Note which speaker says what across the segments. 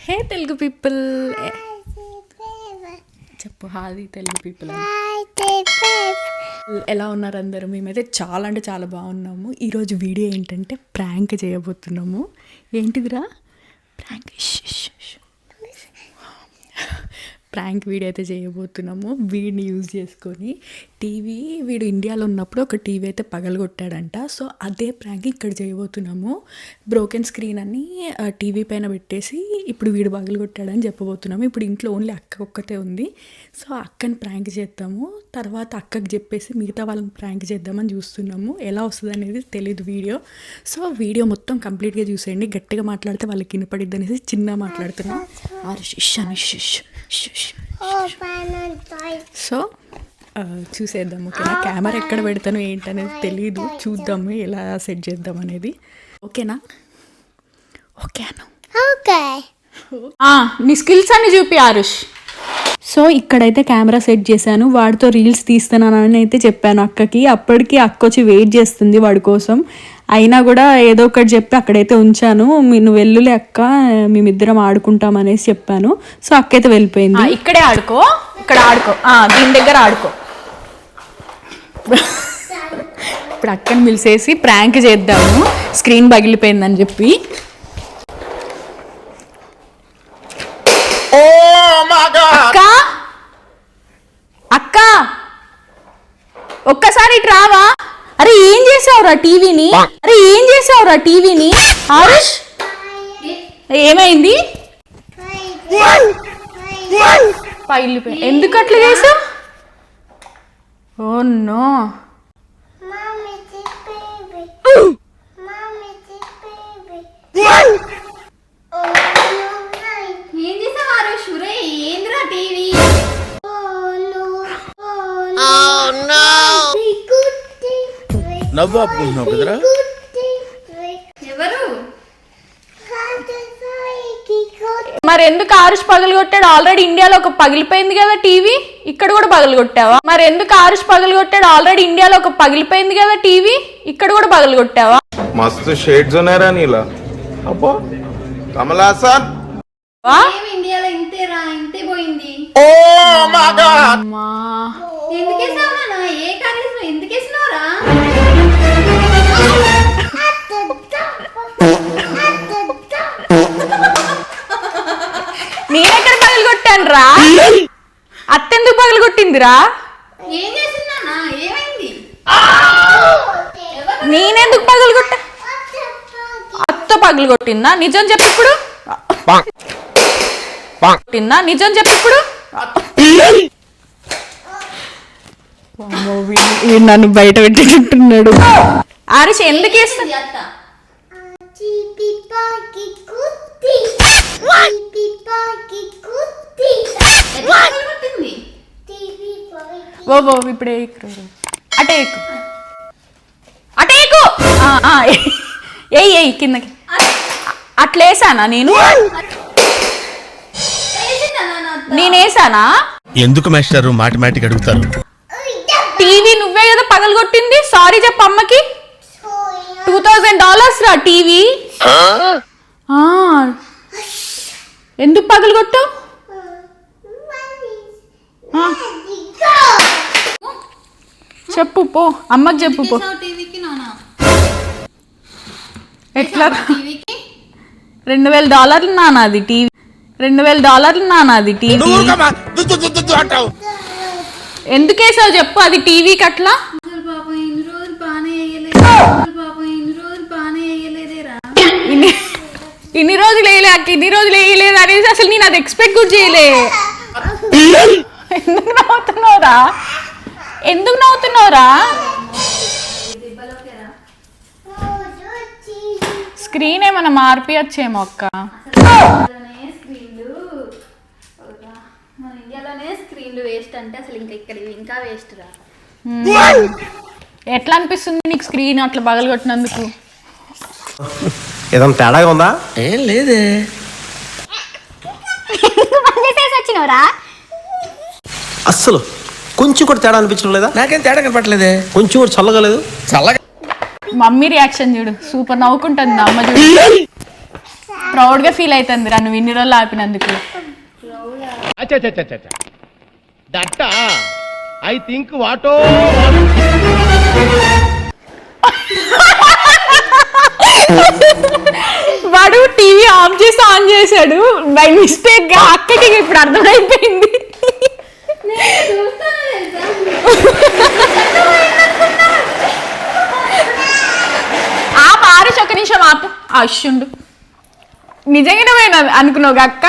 Speaker 1: హే Telugu people చెప్పు హాది Telugu people ఎలా ఉన్నారు అందరూ? మేమైతే చాలా అంటే చాలా బాగున్నాము. ఈరోజు వీడియో ఏంటంటే ప్రాంక్ చేయబోతున్నాము. ఏంటిదిరా ప్రాంక్ వీడియో అయితే చేయబోతున్నాము. వీడిని యూజ్ చేసుకొని వీడు ఇండియాలో ఉన్నప్పుడు ఒక టీవీ అయితే పగలగొట్టాడంట. సో అదే ప్రాంక్ ఇక్కడ చేయబోతున్నాము. బ్రోకెన్ స్క్రీన్ అని టీవీ పైన పెట్టేసి ఇప్పుడు వీడు పగలగొట్టాడని చెప్పబోతున్నాము. ఇప్పుడు ఇంట్లో ఓన్లీ అక్క ఒక్కతే ఉంది. సో అక్కని ప్రాంక్ చేద్దాము. తర్వాత అక్కకి చెప్పేసి మిగతా వాళ్ళని ప్రాంక్ చేద్దామని చూస్తున్నాము. ఎలా వస్తుంది అనేది తెలియదు వీడియో. సో వీడియో మొత్తం కంప్లీట్గా చూసేయండి. గట్టిగా మాట్లాడితే వాళ్ళకి వినపడిద్ది అనేసి చిన్నగా మాట్లాడుతున్నాం. సో చూసేద్దాం. ఓకేనా? కెమెరా ఎక్కడ పెడతాను ఏంటనేది తెలీదు. చూద్దాము ఎలా సెట్ చేద్దాం అనేది. ఓకేనా? ఓకేనా? నీ స్కిల్స్ అన్ని చూపి ఆరుష్. సో ఇక్కడైతే కెమెరా సెట్ చేశాను. వాడితో రీల్స్ తీస్తున్నానని అయితే చెప్పాను అక్కకి. అప్పటికి అక్క వచ్చి వెయిట్ చేస్తుంది వాడి కోసం. అయినా కూడా ఏదో ఒకటి చెప్పి అక్కడైతే ఉంచాను. నువ్వు వెల్లులే అక్క, మేమిద్దరం ఆడుకుంటాం అనేసి చెప్పాను. సో అక్క అయితే వెళ్ళిపోయింది. ఇక్కడే ఆడుకో, ఇక్కడ ఆడుకో, దీని దగ్గర ఆడుకో. ఇప్పుడు అక్కని పిలిచేసి ప్రాంక్ చేద్దాము. స్క్రీన్ పగిలిపోయిందని చెప్పి. అక్క అక్క ఒక్కసారి ఇటు రావా? అరే ఏం చేసావురా టీవీని? ఆరుష్ ఏమైంది? పగిలిపోయి. ఎందుకు అట్లా చేసావు? Oh no.
Speaker 2: నవ్వు ఆపుకుంటున్నావు కదరా?
Speaker 1: మరి ఎందుకు ఆరుష్ పగలగొట్టాడు? ఆల్రెడీ ఇండియాలో ఒక పగిలిపోయింది కదా టీవీ. ఇక్కడ కూడా పగలగొట్టావా?
Speaker 2: మస్తు షేడ్స్ ఉన్నారా నీలా? అబ్బో కమలాసన్
Speaker 3: ఇండియాలో ఇంతేరా, ఇంతే పోయింది.
Speaker 2: Oh my god.
Speaker 3: ఎందుకేసావా? ఏ కాలేజ్ ఎందుకేసినావురా?
Speaker 1: నేనెక్కడ పగలగొట్టాను రా? అత్తెందుకు పగలగొట్టిందిరా?
Speaker 3: ఏం చేసిందా? ఏమైంది?
Speaker 1: నేనెందుకు పగలగొట్టా? అత్త పగలగొట్టిందా? నిజం చెప్పు ఇప్పుడు. వీడు నన్ను బయట పెట్టేటట్టున్నాడు. ఆరుష్ ఎందుకు వేస్తుంది? ఓ ఇప్పుడే అటేకు ఏయ్ కిందకి. అట్లేసానా నేనేసానా?
Speaker 2: ఎందుకు మాస్టర్ మాటిమాటికి అడుగుతారు?
Speaker 1: టీవీ నువ్వే కదా పగలగొట్టింది. సారీ చెప్పు అమ్మకి. $2000 రా టీవీ. ఎందుకు పగలగొట్టావు? చెప్పు పో, అమ్మకి చెప్పు పో. ఎట్లా? $2000 నాది టీవీ. ఎందుకేసావు చెప్పు? అది టీవీకి అట్లా. ఇన్ని రోజులు వేయలే అక్క, ఇన్ని రోజులు వేయలేదు అనేసి అసలు నేను అది ఎక్స్పెక్ట్ కూడా చేయలే. ఎందుకు నవ్వుతున్నావురా? స్క్రీన్ ఏమన్నా మార్పియచ్చేమో అక్క. ఎట్లా అనిపిస్తుంది నీకు స్క్రీన్ అట్లా పగలగొట్టినందుకు?
Speaker 4: ఏదైనా తేడాగా ఉందా?
Speaker 2: ఏం లేదే.
Speaker 4: అస్సలు కొంచెం కూడా తేడా అనిపించడం లేదా?
Speaker 2: నాకేం తేడా కనపట్లేదే.
Speaker 4: కొంచెం కూడా చల్లగా లేదు.
Speaker 2: చల్లగా
Speaker 1: మమ్మీ రియాక్షన్ చూడు, సూపర్ నవ్వుకుంటుంది అమ్మ చూడు. ప్రౌడ్గా ఫీల్ అవుతుంది రా నువ్వు ఇన్ని రోజులు ఆపినందుకు.
Speaker 2: దట్ ఐ థింక్ వాటో
Speaker 1: వాడు టీవీ ఆఫ్ చేసి ఆన్ చేశాడు బై మిస్టేక్ గా. అక్కకి ఇప్పుడు అర్థమైపోయింది. ఆ పారేసి ఒక నిమిషం ఆపు. అశ్యుండు నిజంగానే పోయినా అనుకున్నావు అక్క.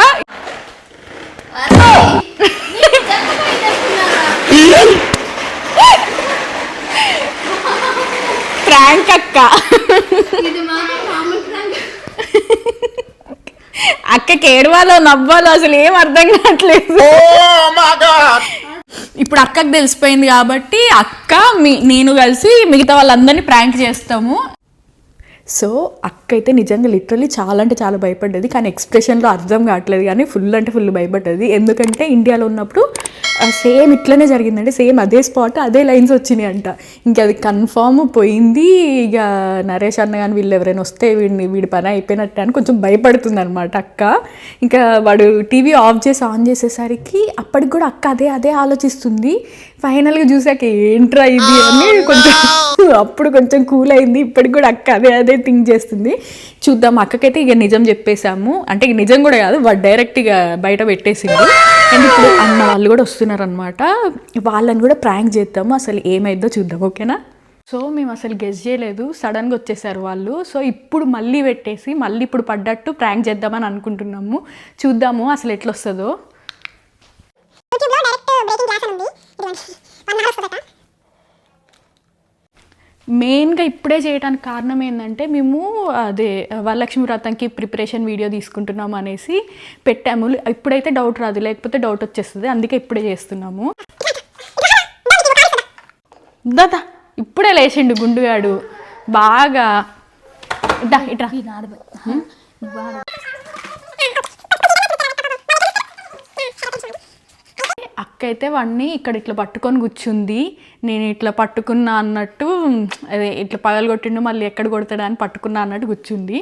Speaker 1: ప్రాంక్ అక్క. అక్కకి ఏడవాలో నవ్వాలో అసలు ఏం అర్థం కావట్లేదు. ఇప్పుడు అక్కకి తెలిసిపోయింది కాబట్టి అక్క నేను కలిసి మిగతా వాళ్ళందరినీ ప్రాంక్ చేస్తాము. సో అక్క అయితే నిజంగా లిటరలీ చాలా అంటే చాలా భయపడ్డది, కానీ ఎక్స్ప్రెషన్లో అర్థం కావట్లేదు, కానీ ఫుల్ అంటే ఫుల్ భయపడ్డది. ఎందుకంటే ఇండియాలో ఉన్నప్పుడు సేమ్ ఇట్లనే జరిగిందండి, సేమ్ అదే స్పాట్ అదే లైన్స్ వచ్చినాయి అంట. ఇంకా అది కన్ఫామ్ పోయింది. ఇక నరేష్ అన్న కానీ వీళ్ళు ఎవరైనా వస్తే వీడి పని అయిపోయినట్టు అని కొంచెం భయపడుతుంది అనమాట అక్క. ఇంకా వాడు టీవీ ఆఫ్ చేసి ఆన్ చేసేసరికి అప్పటికి కూడా అక్క అదే ఆలోచిస్తుంది. ఫైనల్గా చూసాక ఏంట్రా ఇది అని కొంచెం అప్పుడు కొంచెం కూల్ అయింది. ఇప్పటికి కూడా అక్క అదే థింక్ చేస్తుంది. చూద్దాం. అక్కకైతే ఇక నిజం చెప్పేశాము, అంటే ఇక నిజం కూడా కాదు, వాడు డైరెక్ట్గా బయట పెట్టేసింది. అండ్ ఇప్పుడు అన్న వాళ్ళు కూడా వస్తున్నారు అనమాట, వాళ్ళని కూడా ప్రాంక్ చేద్దాము, అసలు ఏమైందో చూద్దాం. ఓకేనా? సో మేము అసలు గెస్ చేయలేదు, సడన్గా వచ్చేసారు వాళ్ళు. సో ఇప్పుడు మళ్ళీ పెట్టేసి మళ్ళీ ఇప్పుడు పడ్డట్టు ప్రాంక్ చేద్దామని అనుకుంటున్నాము. చూద్దాము అసలు ఎట్లా వస్తుందో. మెయిన్గా ఇప్పుడే చేయడానికి కారణం ఏంటంటే మేము అదే వరలక్ష్మి వ్రతంకి ప్రిపరేషన్ వీడియో తీసుకుంటున్నాము అనేసి పెట్టాము. ఇప్పుడైతే డౌట్ రాదు, లేకపోతే డౌట్ వచ్చేస్తుంది, అందుకే ఇప్పుడే చేస్తున్నాము. దాదా ఇప్పుడే లేచిండు గుండుగాడు బాగా. ఇట్రా అక్క అయితే వాడిని ఇక్కడ ఇట్లా పట్టుకొని కూర్చుంది. నేను ఇట్లా పట్టుకున్నా అన్నట్టు, అదే ఇట్లా పగలగొట్టిండు మళ్ళీ ఎక్కడ కొడతాడా అని పట్టుకున్నా అన్నట్టు కూర్చుంది.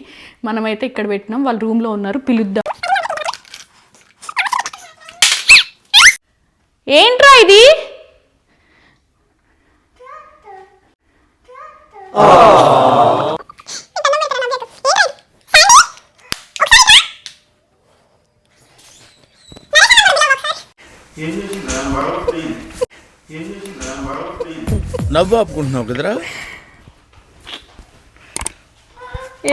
Speaker 1: మనమైతే ఇక్కడ పెట్టినాం, వాళ్ళ రూమ్లో ఉన్నారు, పిలుద్దాం. ఏంట్రా ఇది?
Speaker 2: నవ్వు ఆపుకుంటున్నావు కదరా.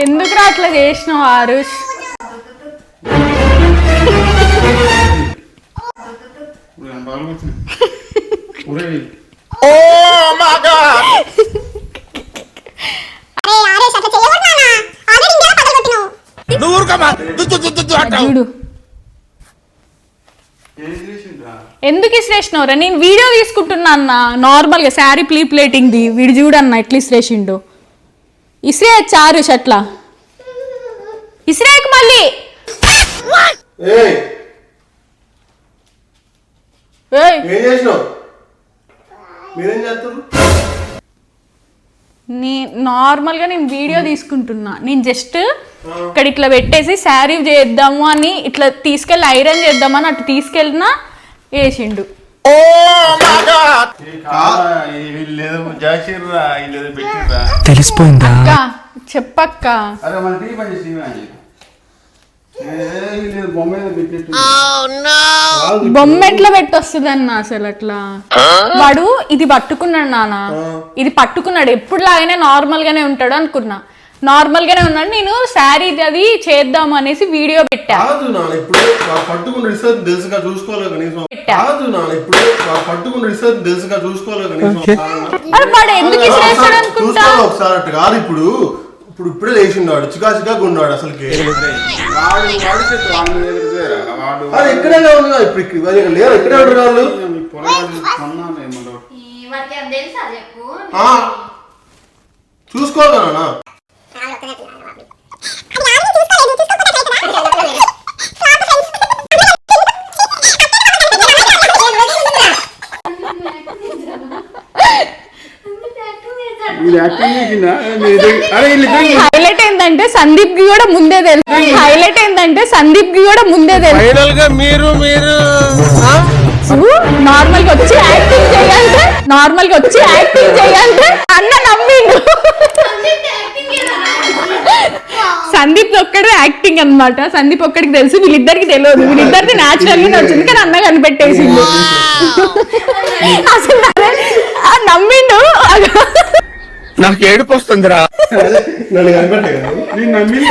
Speaker 1: ఎందుకురా అట్లా చేసినావు ఆరుష్? చూడు ఎందుకు ఇసిరేసినవురా? నేను వీడియో తీసుకుంటున్నా అన్న, నార్మల్గా శారీ ప్లేటింగ్ది. వీడు చూడన్న ఎట్లా ఇసిరేసిండు. ఇసిరేయచ్చు ఆరుష్ అట్లా ఇసిరేయకు మళ్ళీ. నార్మల్గా నేను వీడియో తీసుకుంటున్నా. నేను జస్ట్ ఇక్కడ ఇట్లా పెట్టేసి శారీ చేద్దాము అని ఇట్లా తీసుకెళ్ళి ఐరన్ చేద్దామని అటు తీసుకెళ్ళినా వేసిండు.
Speaker 4: తెలిసిపోయిందా?
Speaker 1: అక్క చెప్పక్క. బొమ్మ ఎట్లా పెట్టొస్తుంది అన్న అసలు అట్లా. వాడు ఇది పట్టుకున్నాడు నాన్న, ఇది పట్టుకున్నాడు, ఎప్పుడులాగానే నార్మల్ గానే ఉంటాడు అనుకున్నా. నార్మల్ గానే ఉన్నాడు. నేను శారీ అది చేద్దాం అనేసి వీడియో పెట్టా. వాడు ఎందుకు ఇచ్చేస్తాడు అనుకుంటా.
Speaker 5: ఇప్పుడు ఇప్పుడే లేచిన్నాడు, చికా ఉన్నాడు. అసలు ఎక్కడైనా ఉన్నా ఇప్పుడు లేరు, ఎక్కడే ఉంటారు వాళ్ళు. చూసుకోగలనా?
Speaker 1: హైలైట్ ఏంది ఏంటంటే సందీప్ కి కూడా ముందే తెలుసు. హైలైట్ ఏంటంటే సందీప్ కి కూడా ముందే తెలుసు.
Speaker 2: ఫైనల్ గా మీరు
Speaker 1: నార్మల్ గా వచ్చి యాక్టింగ్ చేయాలంటే అన్న నమ్మిండు. సందీప్ ఒక్కడే యాక్టింగ్ అన్నమాట. సందీప్ ఒక్కడికి తెలుసు, వీళ్ళిద్దరికి తెలియదు. వీళ్ళిద్దరికి న్యాచురల్ గానే వచ్చింది, కానీ అన్న కనిపెట్టేసింది. అసలు నమ్మిండు.
Speaker 2: నాకు ఏడుపు వస్తుందిరా.
Speaker 5: నన్ను కనిపెట్టే కదా
Speaker 6: నేను నమ్మింది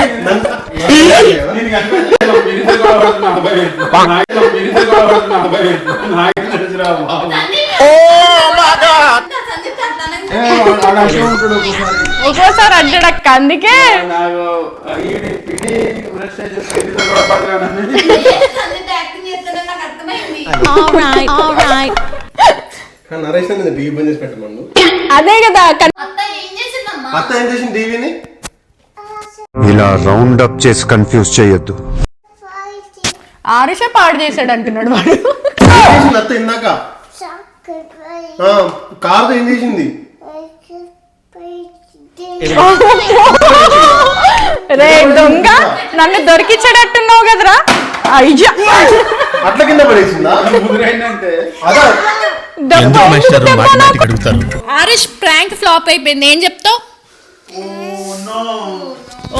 Speaker 1: ఒక్కోసారి అంటాడక్క. అందుకే
Speaker 6: నాకు
Speaker 5: నరేష్ అనేది టీవీ బంద్ చేసి పెట్టమను.
Speaker 1: అదే కదా
Speaker 3: అత్త ఏం చేసిందమ్మా?
Speaker 5: అత్త ఏం చేసింది టీవీని?
Speaker 7: ఇలా రౌండ్ అప్ చేసి కన్ఫ్యూజ్ చేయొద్దు.
Speaker 1: ఆరుష పాడు చేశాడు అంటున్నాడు వాడు.
Speaker 5: ఏం చేసింది అత్త ఇందాక? కారుతో ఏం చేసింది?
Speaker 1: రే దొంగ, నన్ను దొరికిచ్చేటట్టున్నావు కదరా. అయ్యా
Speaker 5: అట్ల కింద పడేసిందా?
Speaker 6: ముదురైందంటే
Speaker 5: అదా
Speaker 1: ఆరుష్ ప్రాంక్ ఫ్లాప్ అయిపోయింది. ఏం చెప్తావు?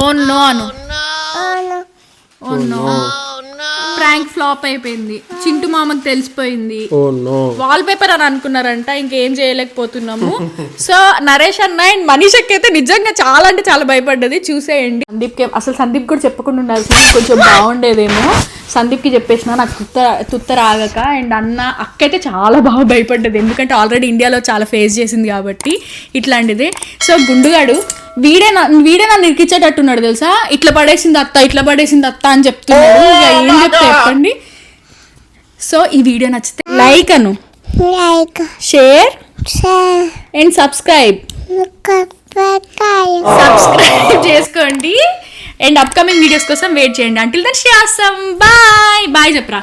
Speaker 1: ఓ నో అను. ఓ నో, ప్రాంక్ ఫ్లాప్ అయిపోయింది. చింటూ మామకి తెలిసిపోయింది. వాల్ పేపర్ అని అనుకున్నారంట, ఇంకేం చేయలేకపోతున్నాము. సో నరేష్ అన్న అండ్ మనీషకి అయితే నిజంగా చాలా అంటే చాలా భయపడ్డది. చూసేయండి. సందీప్ కూడా చెప్పకుండా ఉండాల్సింది, కొంచెం బాగుండేదేమో. సందీప్కి చెప్పేసిన నాకు తుత్త రాగక. అండ్ అక్క అయితే చాలా బాగా భయపడ్డది, ఎందుకంటే ఆల్రెడీ ఇండియాలో చాలా ఫేస్ చేసింది కాబట్టి ఇట్లాంటిది. సో గుండుగాడు వీడే నన్ను ఇరికిచ్చేటట్టున్నాడు తెలుసా. ఇట్లా పడేసింది అత్త అని చెప్తున్నాడు. ఏం చెప్తే చెప్పండి. సో ఈ వీడియో నచ్చితే like Anu, share and subscribe చేసుకోండి. అండ్ అప్కమింగ్ వీడియోస్ కోసం వెయిట్ చేయండి. అంటిల్ దెన్ బాయ్ చెప్పరా.